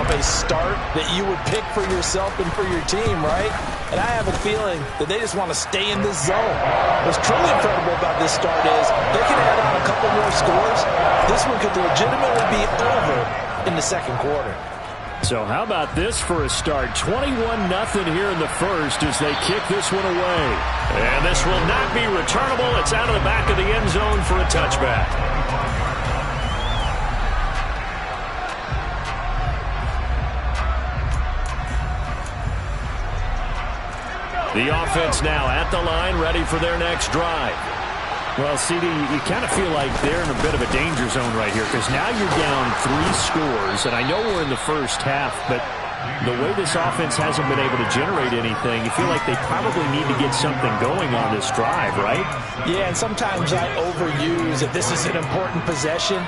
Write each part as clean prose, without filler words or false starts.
off a start that you would pick for yourself and for your team, right? And I have a feeling that they just want to stay in this zone. What's truly incredible about this start is they can add on a couple more scores. This one could legitimately be over in the second quarter. So how about this for a start? 21-0 here in the first as they kick this one away. And this will not be returnable. It's out of the back of the end zone for a touchback. The offense now at the line, ready for their next drive. Well, CD, you kind of feel like they're in a bit of a danger zone right here because now you're down 3 scores, and I know we're in the first half, but the way this offense hasn't been able to generate anything, you feel like they probably need to get something going on this drive, right? Yeah, and sometimes I overuse that this is an important possession.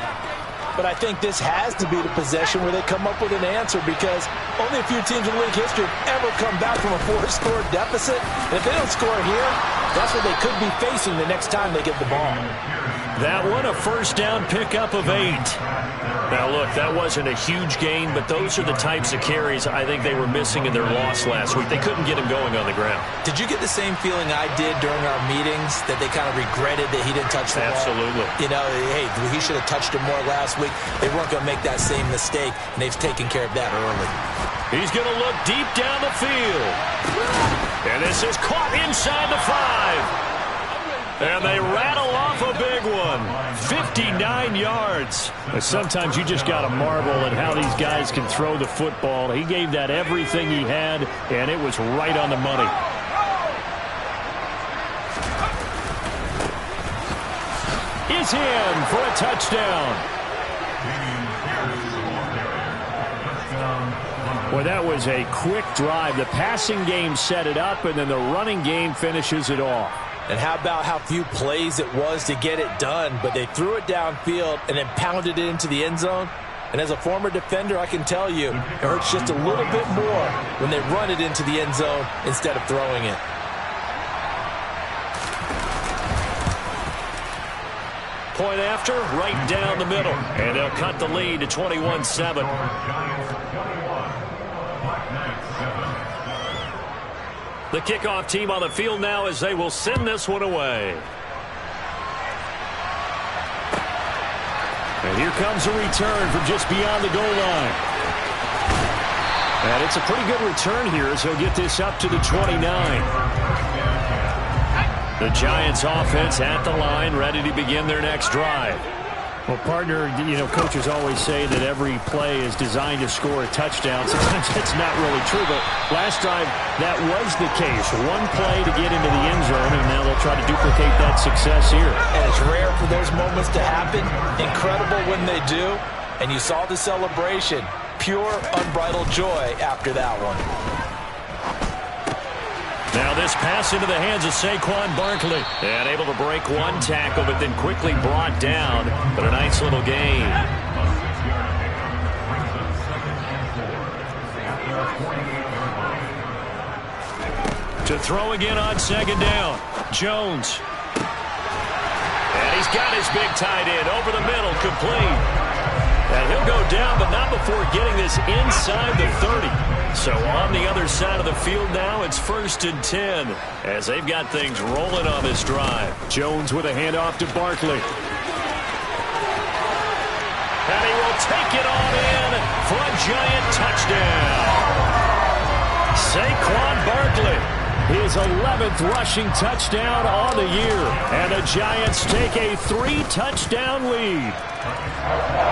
But I think this has to be the possession where they come up with an answer because only a few teams in league history have ever come back from a 4-score deficit. And if they don't score here, that's what they could be facing the next time they get the ball. That one, a first down pickup of 8. Now, look, that wasn't a huge gain, but those are the types of carries I think they were missing in their loss last week. They couldn't get him going on the ground. Did you get the same feeling I did during our meetings, that they kind of regretted that he didn't touch the ball? Absolutely. You know, hey, he should have touched him more last week. They weren't going to make that same mistake, and they've taken care of that early. He's going to look deep down the field. And this is caught inside the 5. And they rattle off a big one. 59 yards. Sometimes you just got to marvel at how these guys can throw the football. He gave that everything he had, and it was right on the money. Is in for a touchdown. Well, that was a quick drive. The passing game set it up, and then the running game finishes it off. And how about how few plays it was to get it done, but they threw it downfield and then pounded it into the end zone. And as a former defender, I can tell you, it hurts just a little bit more when they run it into the end zone instead of throwing it. Point after, right down the middle. And they'll cut the lead to 21-7. The kickoff team on the field now as they will send this one away. And here comes a return from just beyond the goal line. And it's a pretty good return here as he'll get this up to the 29. The Giants offense at the line, ready to begin their next drive. Well, partner, you know, coaches always say that every play is designed to score a touchdown. Sometimes that's not really true, but last drive, that was the case. One play to get into the end zone, and now they'll try to duplicate that success here. And it's rare for those moments to happen. Incredible when they do. And you saw the celebration. Pure, unbridled joy after that one. Now this pass into the hands of Saquon Barkley. And able to break one tackle, but then quickly brought down. But a nice little gain. To throw again on second down. Jones. And he's got his big tight end over the middle, complete. And he'll go down, but not before getting this inside the 30. So on the other side of the field now, it's 1st and 10 as they've got things rolling on this drive. Jones with a handoff to Barkley. And he will take it on in for a Giant touchdown. Saquon Barkley, his 11th rushing touchdown on the year. And the Giants take a 3-touchdown lead.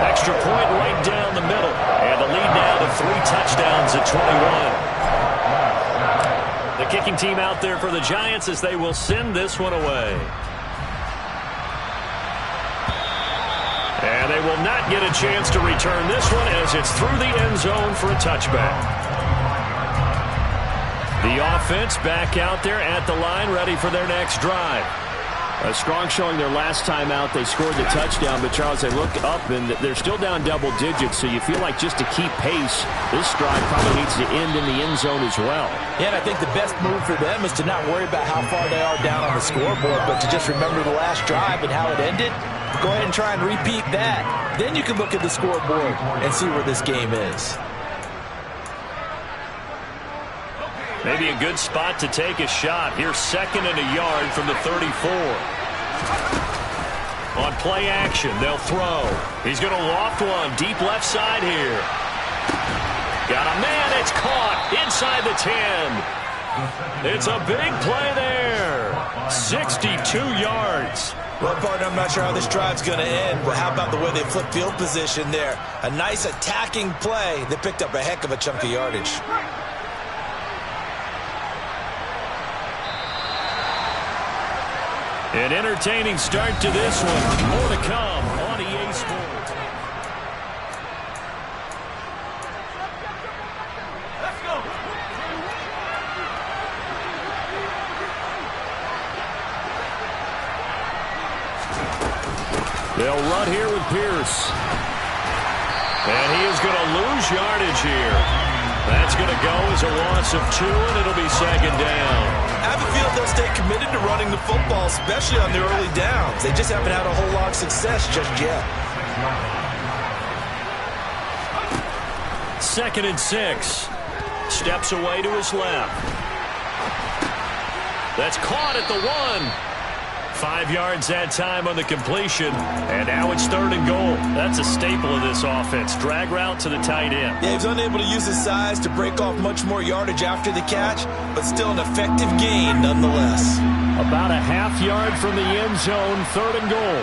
Extra point right down the middle. And the lead now to 3 touchdowns at 21. The kicking team out there for the Giants as they will send this one away. And they will not get a chance to return this one as it's through the end zone for a touchback. The offense back out there at the line, ready for their next drive. A strong showing their last time out. They scored the touchdown, but Charles, they look up and they're still down double digits, so you feel like just to keep pace, this drive probably needs to end in the end zone as well. Yeah, and I think the best move for them is to not worry about how far they are down on the scoreboard, but to just remember the last drive and how it ended. Go ahead and try and repeat that. Then you can look at the scoreboard and see where this game is. Maybe a good spot to take a shot. Here's 2nd and a yard from the 34. On play action, they'll throw. He's going to loft one deep left side here. Got a man. It's caught inside the 10. It's a big play there. 62 yards. Well, partner, I'm not sure how this drive's going to end, but how about the way they flip field position there? A nice attacking play that picked up a heck of a chunk of yardage. An entertaining start to this one. More to come on EA Sports. Let's go. They'll run here with Pierce. And he is going to lose yardage here. That's going to go as a loss of 2, and it'll be 2nd down. I have a feeling they'll stay committed to running the football, especially on the early downs. They just haven't had a whole lot of success just yet. 2nd and 6. Steps away to his left. That's caught at the 1. 5 yards that time on the completion. And now it's 3rd and goal. That's a staple of this offense. Drag route to the tight end. Yeah, he was unable to use his size to break off much more yardage after the catch, but still an effective gain nonetheless. About a half yard from the end zone, 3rd and goal.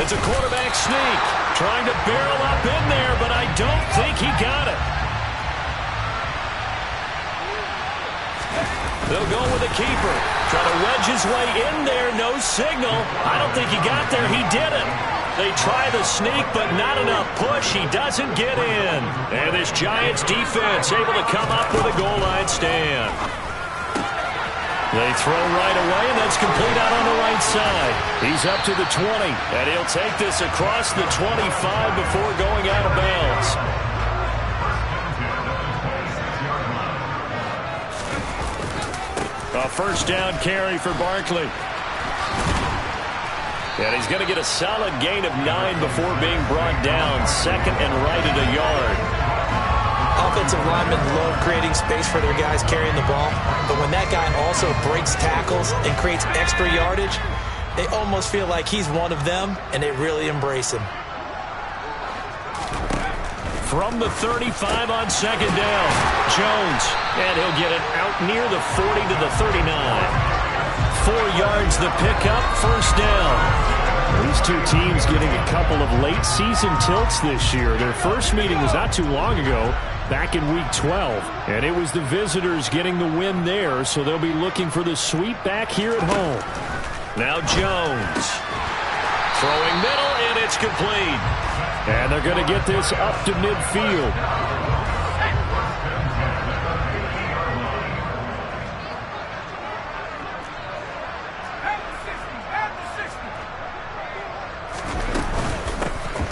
It's a quarterback sneak. Trying to barrel up in there, but I don't think he got it. They'll go with a keeper. Try to wedge his way in there. No signal. I don't think he got there. He didn't. They try the sneak, but not enough push. He doesn't get in. And this Giants defense able to come up with a goal line stand. They throw right away, and that's complete out on the right side. He's up to the 20, and he'll take this across the 25 before going out of bounds. A 1st down carry for Barkley. And he's going to get a solid gain of 9 before being brought down. 2nd and right at a yard. Offensive linemen love creating space for their guys carrying the ball, but when that guy also breaks tackles and creates extra yardage, they almost feel like he's one of them, and they really embrace him. From the 35 on 2nd down, Jones, and he'll get it out near the 40 to the 39. 4 yards the pickup, 1st down. These two teams getting a couple of late season tilts this year. Their first meeting was not too long ago, back in week 12, and it was the visitors getting the win there, so they'll be looking for the sweep back here at home. Now Jones, throwing middle, and it's complete. And they're going to get this up to midfield.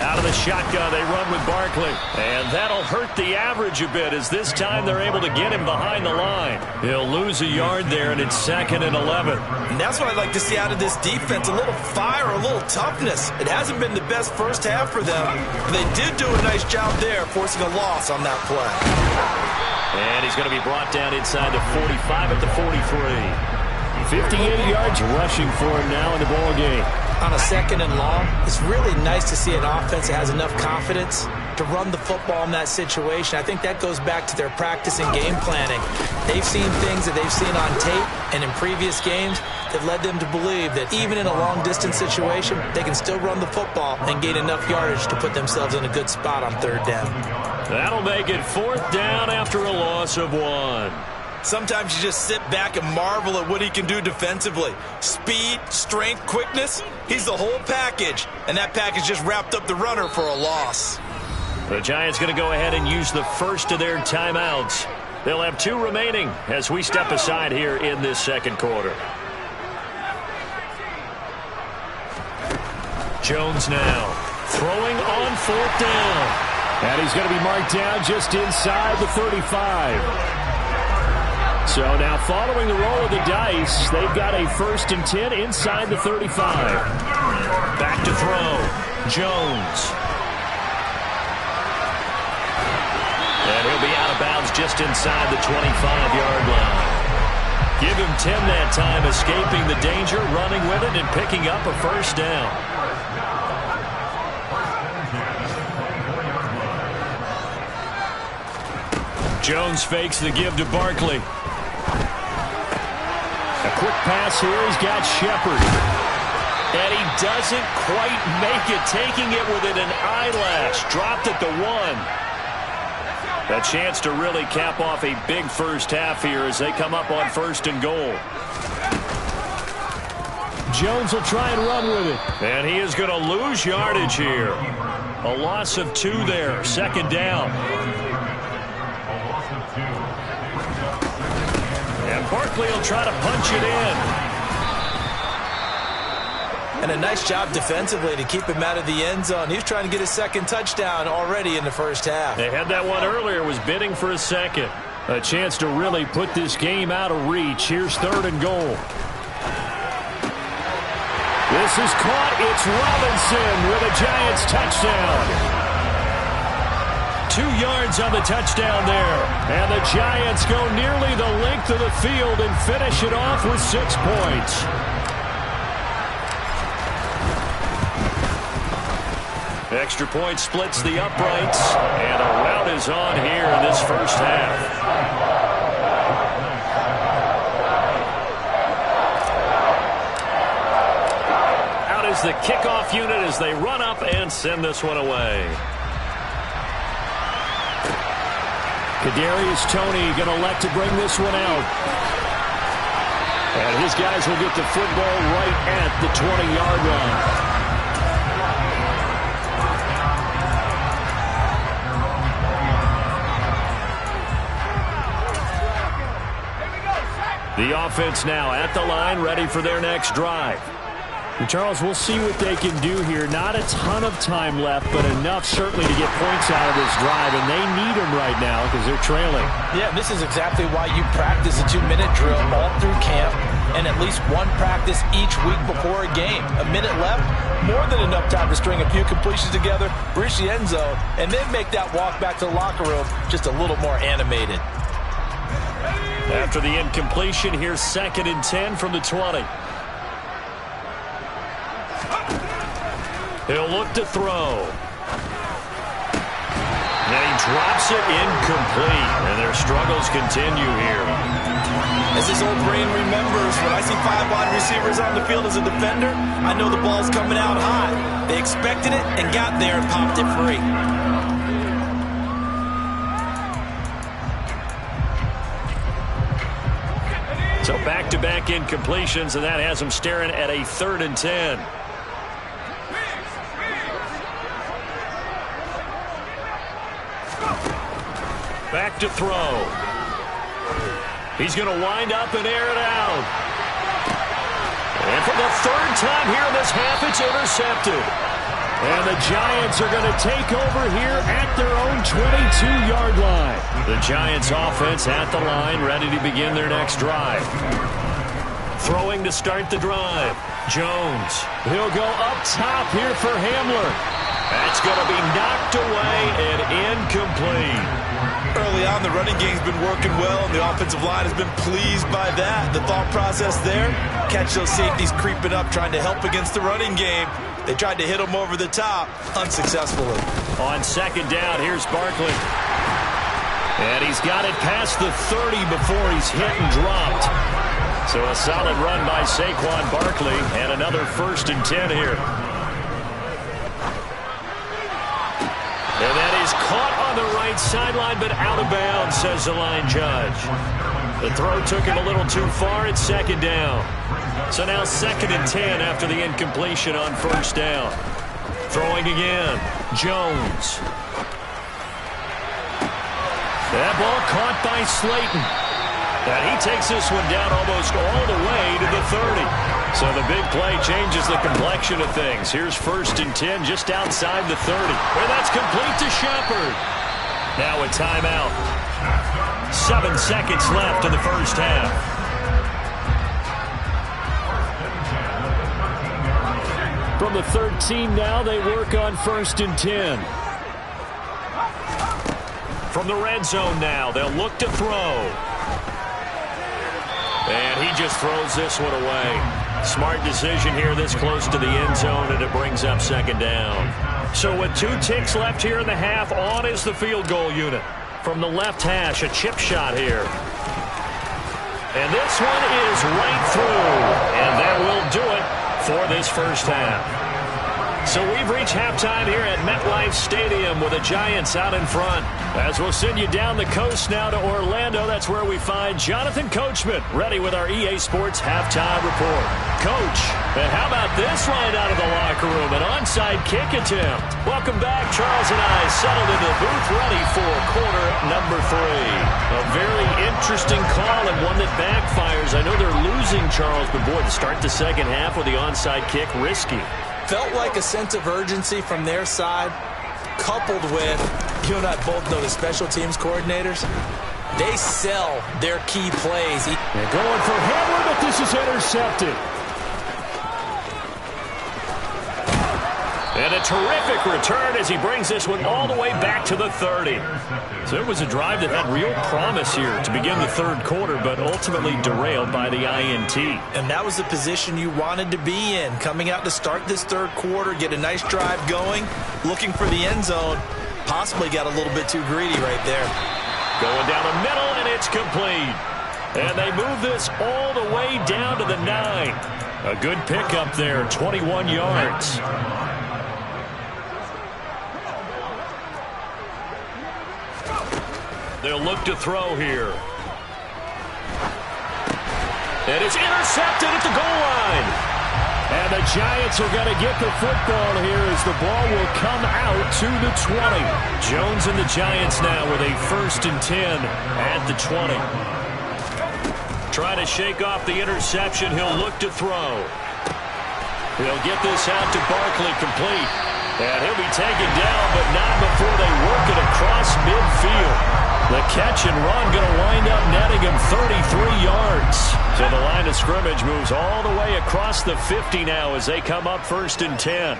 Out of the shotgun, they run with Barkley. And that'll hurt the average a bit, as this time they're able to get him behind the line. He'll lose a yard there, and it's 2nd and 11. And that's what I'd like to see out of this defense, a little fire, a little toughness. It hasn't been the best first half for them, but they did do a nice job there, forcing a loss on that play. And he's going to be brought down inside the 45 at the 43. 58 yards rushing for him now in the ball game. On a 2nd and long, it's really nice to see an offense that has enough confidence to run the football in that situation. I think that goes back to their practice and game planning. They've seen things that they've seen on tape and in previous games that led them to believe that even in a long-distance situation, they can still run the football and gain enough yardage to put themselves in a good spot on 3rd down. That'll make it 4th down after a loss of 1. Sometimes you just sit back and marvel at what he can do defensively. Speed, strength, quickness, he's the whole package. And that package just wrapped up the runner for a loss. The Giants going to go ahead and use the first of their timeouts. They'll have 2 remaining as we step aside here in this 2nd quarter. Jones now throwing on 4th down. And he's going to be marked down just inside the 35. So now following the roll of the dice, they've got a 1st and 10 inside the 35. Back to throw. Jones. And he'll be out of bounds just inside the 25-yard line. Give him 10 that time, escaping the danger, running with it, and picking up a first down. Jones fakes the give to Barkley. A quick pass here. He's got Shepard. And he doesn't quite make it, taking it within an eyelash. Dropped at the 1. A chance to really cap off a big first half here as they come up on 1st and goal. Jones will try and run with it. And he is going to lose yardage here. A loss of 2 there. 2nd down. And Barkley will try to punch it in. And a nice job defensively to keep him out of the end zone. He was trying to get his 2nd touchdown already in the first half. They had that one earlier, was bidding for a 2nd. A chance to really put this game out of reach. Here's 3rd and goal. This is caught. It's Robinson with a Giants touchdown. 2 yards on the touchdown there. And the Giants go nearly the length of the field and finish it off with 6 points. Extra point splits the uprights, and a rout is on here in this first half. Out is the kickoff unit as they run up and send this one away. Kadarius Toney going to elect to bring this one out. And his guys will get the football right at the 20-yard line. The offense now at the line, ready for their next drive. And Charles, we'll see what they can do here. Not a ton of time left, but enough certainly to get points out of this drive, and they need them right now because they're trailing. Yeah, this is exactly why you practice a 2-minute drill all through camp and at least one practice each week before a game. A minute left, more than enough time to string a few completions together, reach the end zone, and then make that walk back to the locker room just a little more animated. After the incompletion, here's 2nd and 10 from the 20. He'll look to throw. And he drops it incomplete, and their struggles continue here. As this old brain remembers, when I see 5 wide receivers on the field as a defender, I know the ball's coming out hot. They expected it and got there and popped it free. So back-to-back incompletions, and that has them staring at a 3rd and 10. Back to throw. He's going to wind up and air it out. And for the 3rd time here in this half, it's intercepted. And the Giants are going to take over here at their own 22-yard line. The Giants offense at the line, ready to begin their next drive. Throwing to start the drive. Jones. He'll go up top here for Hamler. That's going to be knocked away and incomplete. Early on, the running game's been working well, and the offensive line has been pleased by that. The thought process there, catch those safeties creeping up, trying to help against the running game. They tried to hit him over the top, unsuccessfully. On 2nd down, here's Barkley. And he's got it past the 30 before he's hit and dropped. So a solid run by Saquon Barkley, and another 1st and 10 here. And that is caught on the right sideline, but out of bounds, says the line judge. The throw took him a little too far. It's 2nd down. So now 2nd and 10 after the incompletion on 1st down. Throwing again. Jones. That ball caught by Slayton. And he takes this one down almost all the way to the 30. So the big play changes the complexion of things. Here's 1st and 10 just outside the 30. And that's complete to Shepard. Now a timeout. 7 seconds left in the first half. From the 13 now, they work on 1st and 10. From the red zone now, they'll look to throw. And he just throws this one away. Smart decision here this close to the end zone, and it brings up second down. So with 2 ticks left here in the half, on is the field goal unit. From the left hash, a chip shot here. And this one is right through. And that will do it for this first half. So we've reached halftime here at MetLife Stadium with the Giants out in front. As we'll send you down the coast now to Orlando, that's where we find Jonathan Coachman ready with our EA Sports halftime report. Coach, and how about this right out of the locker room? An onside kick attempt. Welcome back. Charles and I settled into the booth ready for quarter number 3. A very interesting call and one that backfires. I know they're losing, Charles, but boy, to start the second half with the onside kick, risky. Felt like a sense of urgency from their side, coupled with, you and I both know the special teams coordinators, they sell their key plays. They're going for Hamler, but this is intercepted. And a terrific return as he brings this one all the way back to the 30. So it was a drive that had real promise here to begin the third quarter, but ultimately derailed by the INT. And that was the position you wanted to be in, coming out to start this third quarter, get a nice drive going, looking for the end zone. Possibly got a little bit too greedy right there. Going down the middle, and it's complete. And they move this all the way down to the 9. A good pickup there, 21 yards. They'll look to throw here. And it's intercepted at the goal line. And the Giants are going to get the football here as the ball will come out to the 20. Jones and the Giants now with a 1st and 10 at the 20. Trying to shake off the interception. He'll look to throw. He'll get this out to Barkley, complete. And he'll be taken down, but not before they work it across midfield. The catch and run going to wind up netting him 33 yards. So the line of scrimmage moves all the way across the 50 now as they come up 1st and 10.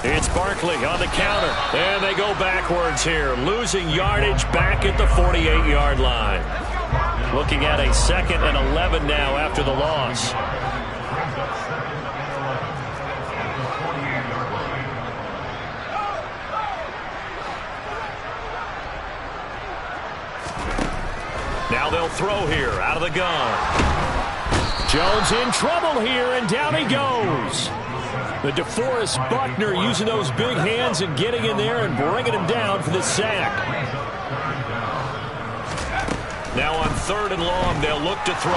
It's Barkley on the counter. And they go backwards here, losing yardage back at the 48-yard line. Looking at a 2nd and 11 now after the loss. Now they'll throw here out of the gun. Jones in trouble here, and down he goes. The DeForest Buckner using those big hands and getting in there and bringing him down for the sack. Now on 3rd and long, they'll look to throw.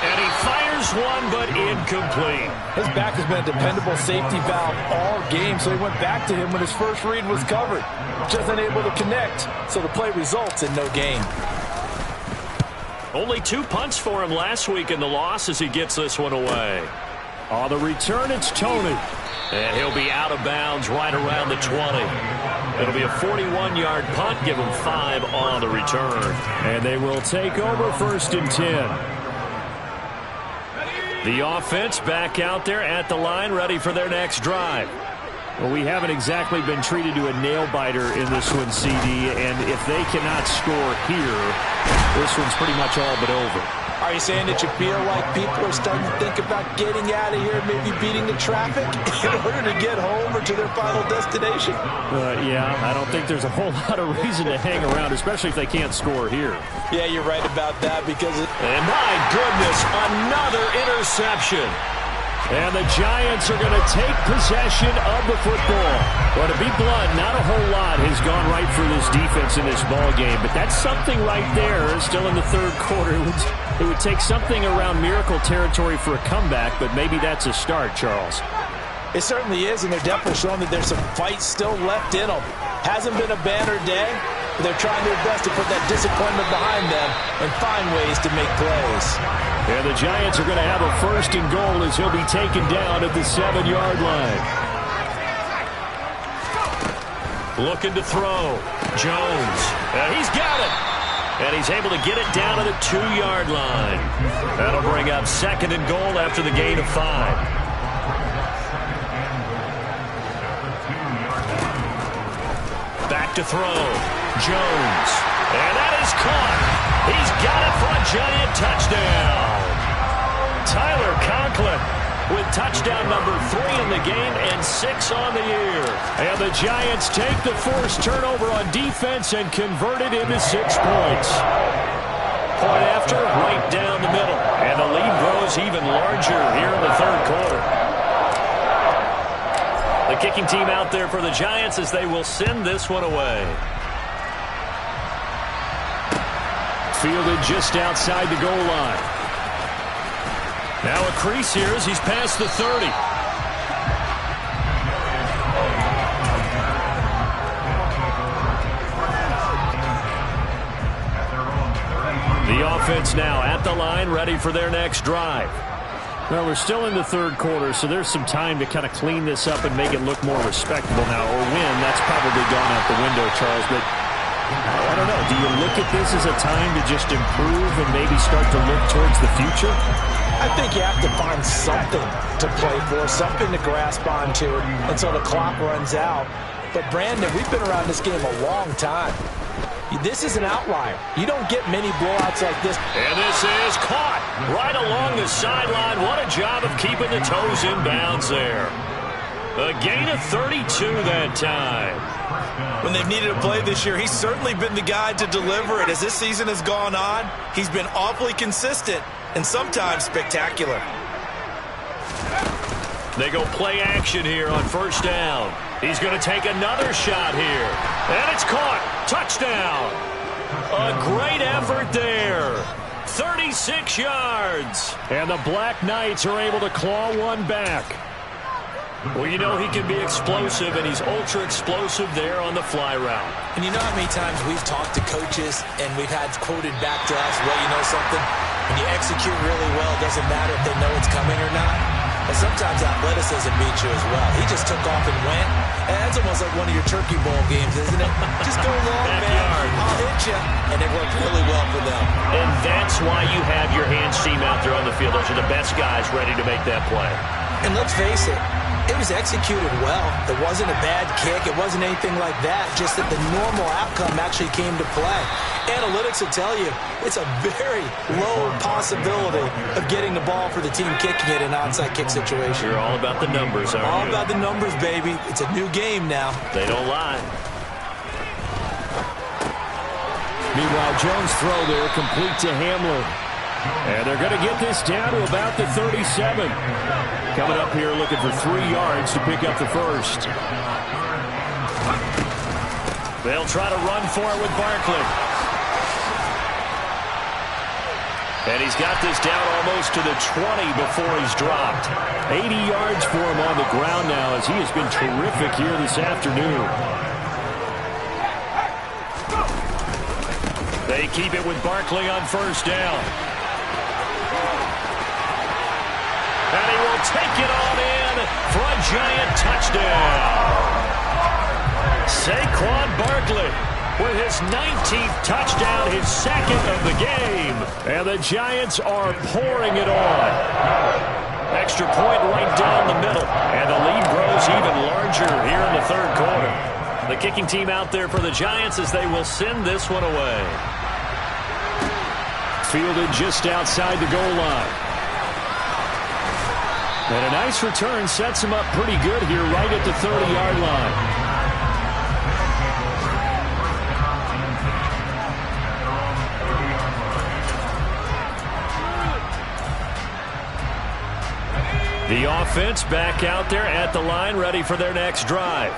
And he fires one, but incomplete. His back has been a dependable safety valve all game, so he went back to him when his first read was covered. Just unable to connect, so the play results in no gain. Only 2 punts for him last week in the loss as he gets this one away. On the return, it's Tony. And he'll be out of bounds right around the 20. It'll be a 41-yard punt, give him 5 on the return. And they will take over 1st and 10. The offense back out there at the line, ready for their next drive. Well, we haven't exactly been treated to a nail-biter in this one, CD, and if they cannot score here, this one's pretty much all but over. Are you saying that you feel like people are starting to think about getting out of here, maybe beating the traffic in order to get home or to their final destination? Yeah, I don't think there's a whole lot of reason to hang around, especially if they can't score here. Yeah, you're right about that because And my goodness, another interception. And the Giants are going to take possession of the football. Well, to be blunt, not a whole lot has gone right for this defense in this ball game, but that's something right there. Still in the third quarter, it would take something around miracle territory for a comeback, but maybe that's a start, Charles. It certainly is, and they're definitely showing that there's some fight still left in them. Hasn't been a banner day, but they're trying their best to put that disappointment behind them and find ways to make plays. And the Giants are going to have a 1st and goal as he'll be taken down at the 7-yard line. Looking to throw. Jones. And he's got it. And he's able to get it down to the 2-yard line. That'll bring up 2nd and goal after the gain of 5. to throw. Jones. And that is caught. He's got it for a Giant touchdown. Tyler Conklin with touchdown number 3 in the game and 6 on the year. And the Giants take the forced turnover on defense and convert it into 6 points. Point after, right down the middle. And the lead grows even larger here in the third quarter. The kicking team out there for the Giants as they will send this one away. Fielded just outside the goal line. Now a crease here as he's past the 30. The offense now at the line, ready for their next drive. Well, we're still in the third quarter, so there's some time to kind of clean this up and make it look more respectable now. Or win, that's probably gone out the window, Charles. But I don't know. Do you look at this as a time to just improve and maybe start to look towards the future? I think you have to find something to play for, something to grasp onto until the clock runs out. But, Brandon, we've been around this game a long time. This is an outlier. You don't get many blowouts like this. And this is caught right along the sideline. What a job of keeping the toes in bounds there. A gain of 32 that time. When they've needed a play this year, he's certainly been the guy to deliver it. As this season has gone on, he's been awfully consistent and sometimes spectacular. They go play action here on first down. He's going to take another shot here. And it's caught. Touchdown. A great effort there. 36 yards. And the Black Knights are able to claw one back. Well, you know he can be explosive, and he's ultra-explosive there on the fly route. And you know how many times we've talked to coaches and we've had quoted back to us, well, you know something? When you execute really well, it doesn't matter if they know it's coming or not. But sometimes athleticism beats you as well. He just took off and went. And that's almost like one of your Turkey Bowl games, isn't it? Just go long, man. I'll hit you. And it worked really well for them. And that's why you have your hands team out there on the field. Those are the best guys ready to make that play. And let's face it, it was executed well. It wasn't a bad kick. It wasn't anything like that. Just that the normal outcome actually came to play. Analytics will tell you it's a very low possibility of getting the ball for the team kicking it in an onside kick situation. You're all about the numbers, aren't you? All about the numbers, baby. It's a new game now. They don't lie. Meanwhile, Jones' throw there complete to Hamler. And they're going to get this down to about the 37. Coming up here looking for 3 yards to pick up the first. They'll try to run for it with Barkley. And he's got this down almost to the 20 before he's dropped. 80 yards for him on the ground now as he has been terrific here this afternoon. They keep it with Barkley on first down. And he will take it on in for a Giant touchdown. Saquon Barkley with his 19th touchdown, his second of the game. And the Giants are pouring it on. Extra point right down the middle. And the lead grows even larger here in the third quarter. The kicking team out there for the Giants as they will send this one away. Fielded just outside the goal line. And a nice return sets him up pretty good here right at the 30-yard line. The offense back out there at the line, ready for their next drive.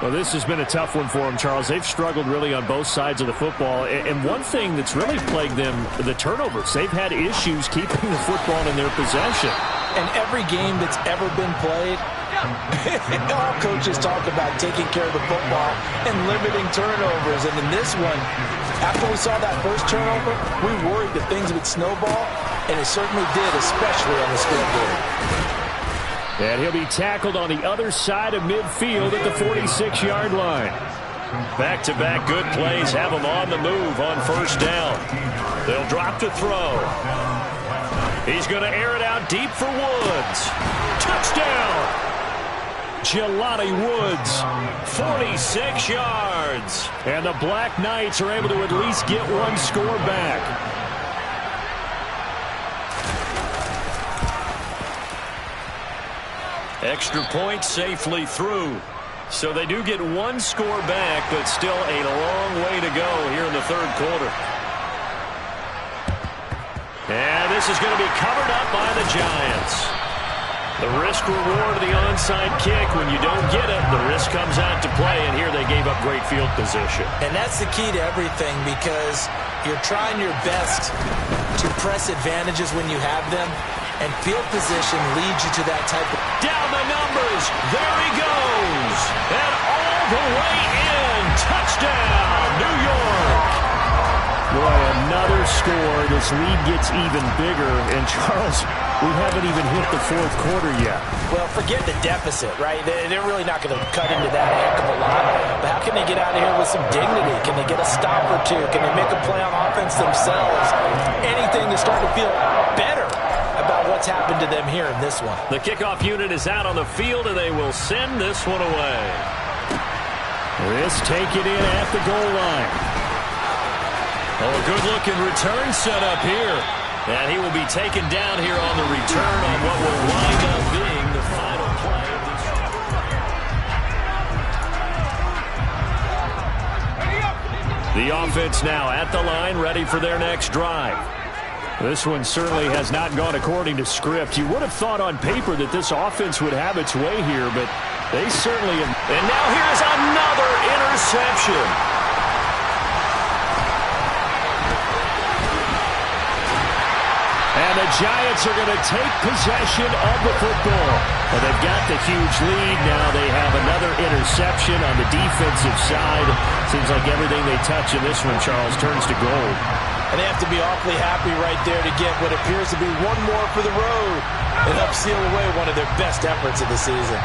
Well, this has been a tough one for them, Charles. They've struggled really on both sides of the football. And one thing that's really plagued them, the turnovers. They've had issues keeping the football in their possession. And every game that's ever been played, all coaches talk about taking care of the football and limiting turnovers. And in this one, after we saw that first turnover, we worried that things would snowball, and it certainly did, especially on the scoreboard. And he'll be tackled on the other side of midfield at the 46-yard line. Back-to-back good plays have them on the move on first down. They'll drop to throw. He's going to air it out deep for Woods. Touchdown! Jelani Woods. 46 yards. And the Black Knights are able to at least get one score back. Extra point safely through. So they do get one score back, but still a long way to go here in the third quarter. And this is going to be covered up by the Giants. The risk-reward of the onside kick, when you don't get it, the risk comes out to play, and here they gave up great field position. And that's the key to everything, because you're trying your best to press advantages when you have them, and field position leads you to that type of... Down the numbers. There he goes. And all the way in. Touchdown, New York. Boy, another score. This lead gets even bigger. And, Charles, we haven't even hit the fourth quarter yet. Well, forget the deficit, right? They're really not going to cut into that heck of a lot. But how can they get out of here with some dignity? Can they get a stop or two? Can they make a play on offense themselves? Anything to start to feel better about what's happened to them here in this one. The kickoff unit is out on the field, and they will send this one away. This taken in at the goal line. Oh, a good-looking return set up here. And he will be taken down here on the return on what will wind up being the final play of this. The offense now at the line, ready for their next drive. This one certainly has not gone according to script. You would have thought on paper that this offense would have its way here, but they certainly have. And now here's another interception. And the Giants are going to take possession of the football. Well, they've got the huge lead. Now they have another interception on the defensive side. Seems like everything they touch in this one, Charles, turns to gold. And they have to be awfully happy right there to get what appears to be one more for the road and help seal away one of their best efforts of the season.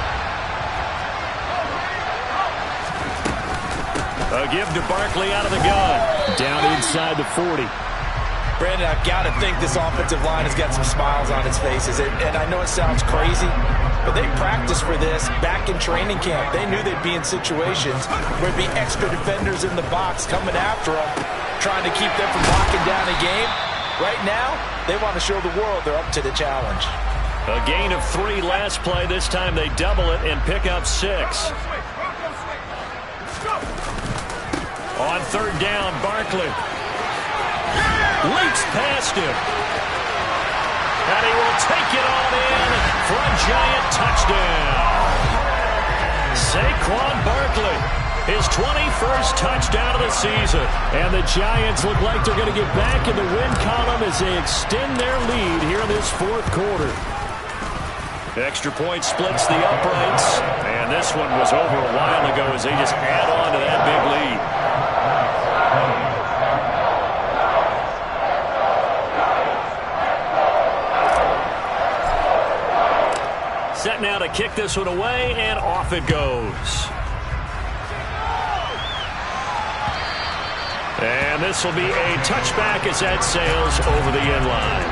A give to Barkley out of the gun. Down inside the 40. Brandon, I've got to think this offensive line has got some smiles on its faces. And I know it sounds crazy, but they practiced for this back in training camp. They knew they'd be in situations where there'd be extra defenders in the box coming after them, trying to keep them from locking down a game. Right now, they want to show the world they're up to the challenge. A gain of 3 last play. This time they double it and pick up 6. On third down, Barkley leaps past him. And he will take it on in for a Giant touchdown. Saquon Barkley, his 21st touchdown of the season. And the Giants look like they're going to get back in the win column as they extend their lead here in this fourth quarter. Extra point splits the uprights. And this one was over a while ago as they just add on to that big lead. Set now to kick this one away, and off it goes. And this will be a touchback as that sails over the end line.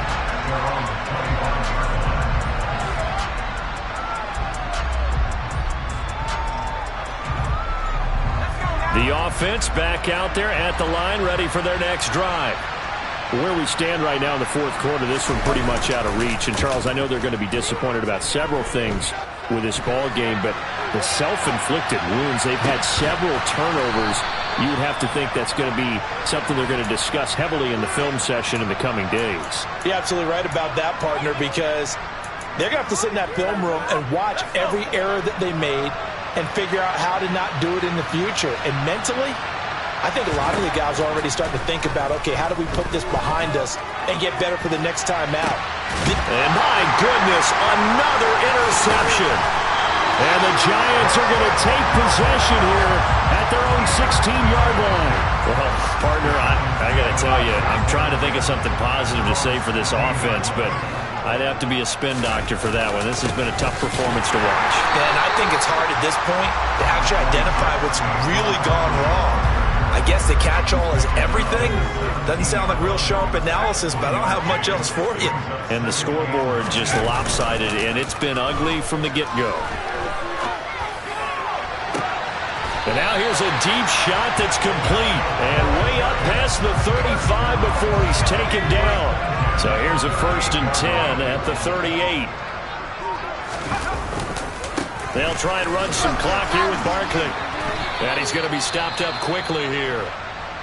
The offense back out there at the line, ready for their next drive. Where we stand right now in the fourth quarter, this one pretty much out of reach. And, Charles, I know they're going to be disappointed about several things with this ball game, but the self-inflicted wounds, they've had several turnovers. You would have to think that's going to be something they're going to discuss heavily in the film session in the coming days. You're absolutely right about that, partner, because they're going to have to sit in that film room and watch every error that they made and figure out how to not do it in the future. And mentally, I think a lot of the guys are already starting to think about, okay, how do we put this behind us and get better for the next time out? And my goodness, another interception. And the Giants are going to take possession here at their own 16-yard line. Well, partner, I got to tell you, I'm trying to think of something positive to say for this offense, but I'd have to be a spin doctor for that one. This has been a tough performance to watch. And I think it's hard at this point to actually identify what's really gone wrong. I guess the catch-all is everything. Doesn't sound like real sharp analysis, but I don't have much else for you. And the scoreboard just lopsided, and it's been ugly from the get-go. Now here's a deep shot that's complete. And way up past the 35 before he's taken down. So here's a 1st and 10 at the 38. They'll try and run some clock here with Barkley. And he's going to be stopped up quickly here.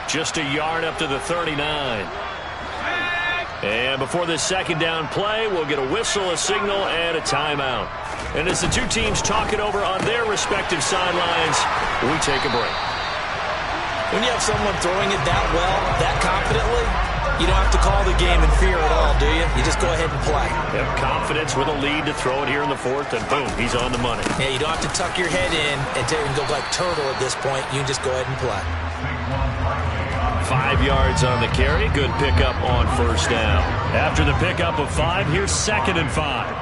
Just a yard up to the 39. And before this 2nd down play, we'll get a whistle, a signal, and a timeout. And as the two teams talk it over on their respective sidelines, we take a break. When you have someone throwing it that well, that confidently, you don't have to call the game in fear at all, do you? You just go ahead and play. Have confidence with a lead to throw it here in the 4th, and boom, he's on the money. Yeah, you don't have to tuck your head in and go like turtle at this point. You just go ahead and play. 5 yards on the carry. Good pickup on 1st down. After the pickup of 5, here's 2nd and 5.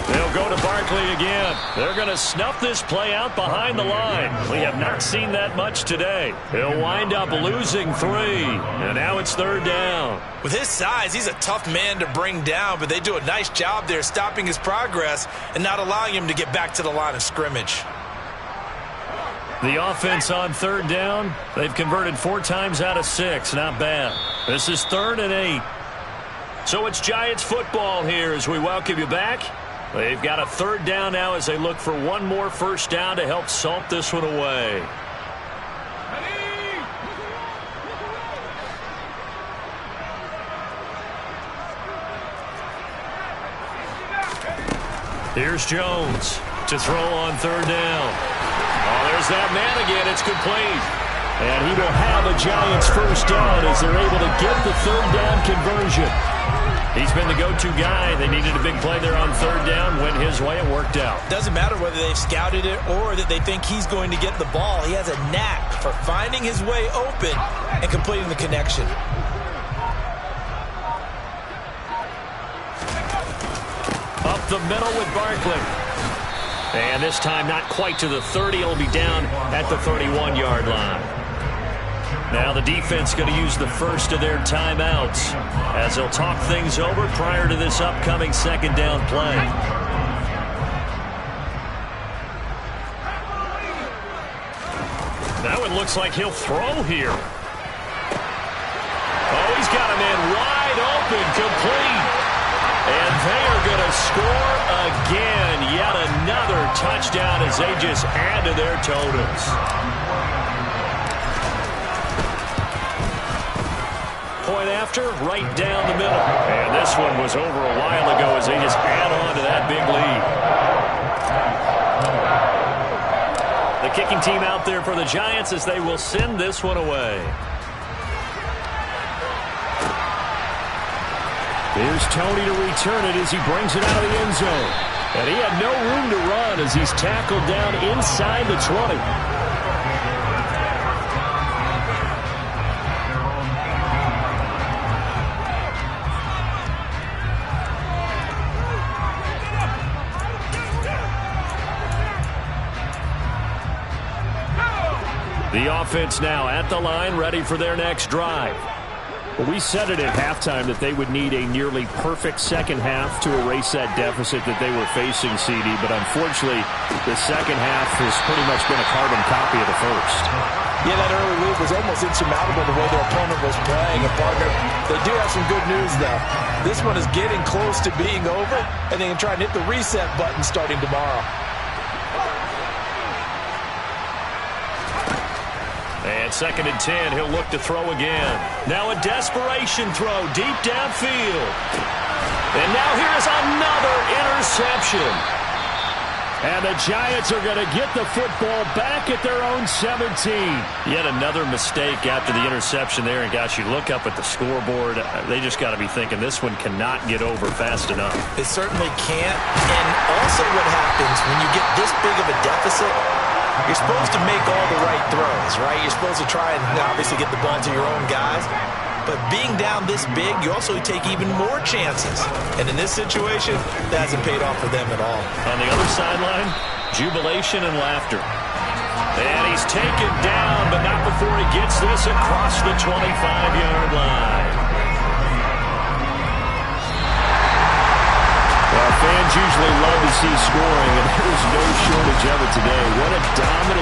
They'll go to Barkley again. They're going to snuff this play out behind the line. We have not seen that much today. He'll wind up losing 3. And now it's 3rd down. With his size, he's a tough man to bring down, but they do a nice job there stopping his progress and not allowing him to get back to the line of scrimmage. The offense on 3rd down, they've converted 4 times out of 6. Not bad. This is 3rd and 8. So it's Giants football here as we welcome you back. They've got a 3rd down now as they look for one more 1st down to help salt this one away. Here's Jones to throw on 3rd down. Oh, there's that man again. It's complete. And he will have a Giants 1st down as they're able to get the 3rd down conversion. He's been the go-to guy. They needed a big play there on 3rd down. Went his way. It worked out. Doesn't matter whether they've scouted it or that they think he's going to get the ball. He has a knack for finding his way open and completing the connection. Up the middle with Barkley. And this time not quite to the 30. He'll be down at the 31-yard line. Now the defense going to use the first of their timeouts as they'll talk things over prior to this upcoming 2nd down play. Now it looks like he'll throw here. Oh, he's got a man wide open, complete. And they are going to score again. Yet another touchdown as they just add to their totals. Point after, right down the middle. And this one was over a while ago as they just add on to that big lead. The kicking team out there for the Giants as they will send this one away. Here's Tony to return it as he brings it out of the end zone. And he had no room to run as he's tackled down inside the 20. The offense now at the line, ready for their next drive. Well, we said it at halftime that they would need a nearly perfect second half to erase that deficit that they were facing, CD. But unfortunately, the second half has pretty much been a carbon copy of the first. Yeah, that early lead was almost insurmountable the way their opponent was playing. And, partner, they do have some good news, though. This one is getting close to being over, and they can try and hit the reset button starting tomorrow. And 2nd and 10, he'll look to throw again. Now a desperation throw deep downfield. And now here's another interception. And the Giants are going to get the football back at their own 17. Yet another mistake after the interception there. And, gosh, you look up at the scoreboard, they just got to be thinking this one cannot get over fast enough. It certainly can't. And also what happens when you get this big of a deficit, you're supposed to make all the right throws, right? You're supposed to try and obviously get the ball to your own guys. But being down this big, you also take even more chances. And in this situation, that hasn't paid off for them at all. On the other sideline, jubilation and laughter. And he's taken down, but not before he gets this across the 25-yard line. Well, fans usually love to see scoring, and there's no shortage of it today. What a dominant